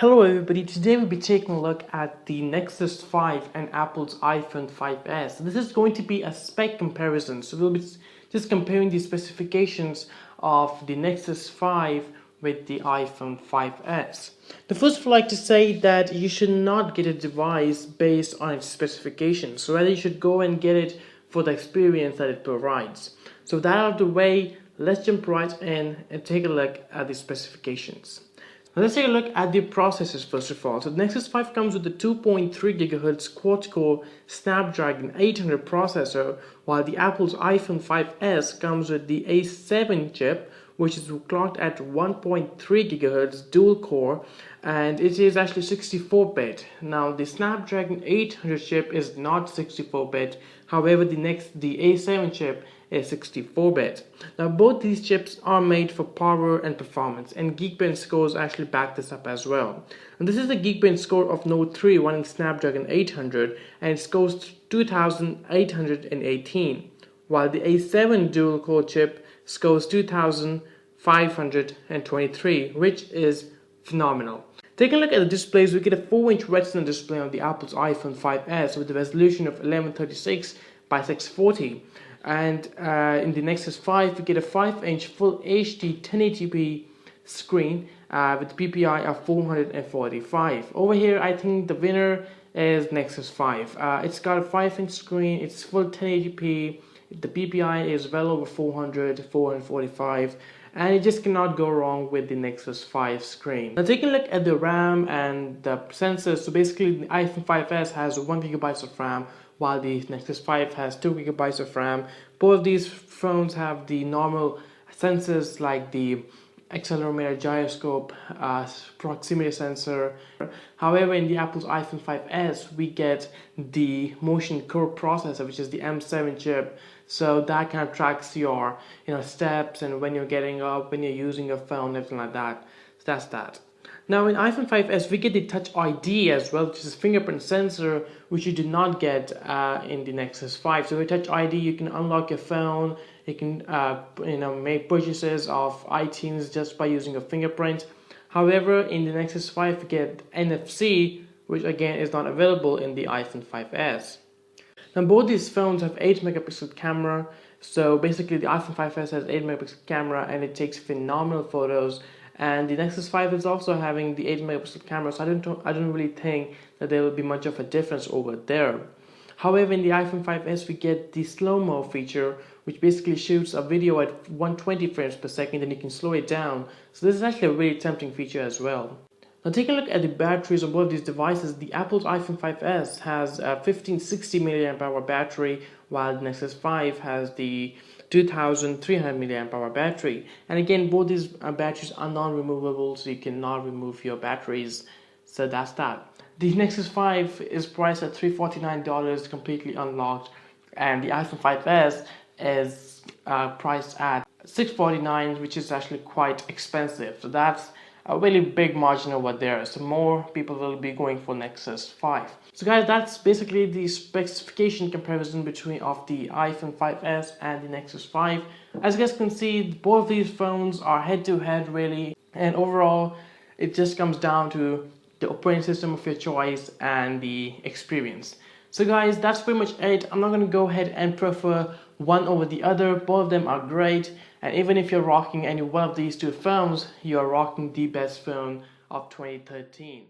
Hello everybody, today we'll be taking a look at the Nexus 5 and Apple's iPhone 5s. This is going to be a spec comparison, so we'll be just comparing the specifications of the Nexus 5 with the iPhone 5s. The first I'd like to say that you should not get a device based on its specifications, so rather you should go and get it for the experience that it provides. So with that out of the way, let's jump right in and take a look at the specifications. Now let's take a look at the processors first of all. So the Nexus 5 comes with the 2.3 GHz quad-core Snapdragon 800 processor, while the Apple's iPhone 5s comes with the A7 chip, which is clocked at 1.3 GHz dual core, and it is actually 64-bit. Now the Snapdragon 800 chip is not 64-bit, however the A7 chip is 64-bit. Now both these chips are made for power and performance, and Geekbench scores actually back this up as well. And this is the Geekbench score of Note 3 running Snapdragon 800, and it scores 2818, while the A7 dual core chip scores 2523, which is phenomenal. Taking a look at the displays, we get a 4-inch Retina display on the Apple's iPhone 5s with a resolution of 1136 by 640. And in the Nexus 5, we get a 5-inch Full HD 1080p screen with PPI of 445. Over here, I think the winner is Nexus 5. It's got a 5-inch screen, it's full 1080p, the PPI is well over 445, and you just cannot go wrong with the Nexus 5 screen. Now taking a look at the RAM and the sensors, so basically the iPhone 5s has 1GB of RAM, while the Nexus 5 has 2GB of RAM. Both of these phones have the normal sensors like the accelerometer, gyroscope, proximity sensor. However, in the Apple's iPhone 5s, we get the motion curve processor, which is the M7 chip. So that kind of tracks your steps and when you're getting up, when you're using your phone, everything like that. So that's that. Now in iPhone 5s, we get the Touch ID as well, which is a fingerprint sensor, which you do not get in the Nexus 5. So with Touch ID, you can unlock your phone, you can make purchases of iTunes just by using a fingerprint. However, in the Nexus 5, we get NFC, which again is not available in the iPhone 5s. Now both these phones have 8-megapixel camera. So basically the iPhone 5s has 8-megapixel camera and it takes phenomenal photos. And the Nexus 5 is also having the 8-megapixel camera, so I don't really think that there will be much of a difference over there. However, in the iPhone 5s, we get the slow-mo feature, which basically shoots a video at 120 frames per second, and you can slow it down. So this is actually a really tempting feature as well. Now taking a look at the batteries of both these devices, the Apple's iPhone 5s has a 1560 mAh battery, while the Nexus 5 has the 2300 mAh battery. And again, both these batteries are non-removable, so you cannot remove your batteries. So that's that. The Nexus 5 is priced at $349, completely unlocked, and the iPhone 5s is priced at $649, which is actually quite expensive. So that's a really big margin over there, so more people will be going for Nexus 5. So guys, that's basically the specification comparison of the iPhone 5s and the Nexus 5. As you guys can see, both of these phones are head-to-head really, and overall it just comes down to the operating system of your choice and the experience. So guys, that's pretty much it. I'm not going to go ahead and prefer one over the other. Both of them are great, and even if you're rocking any one of these two phones, you are rocking the best phone of 2013.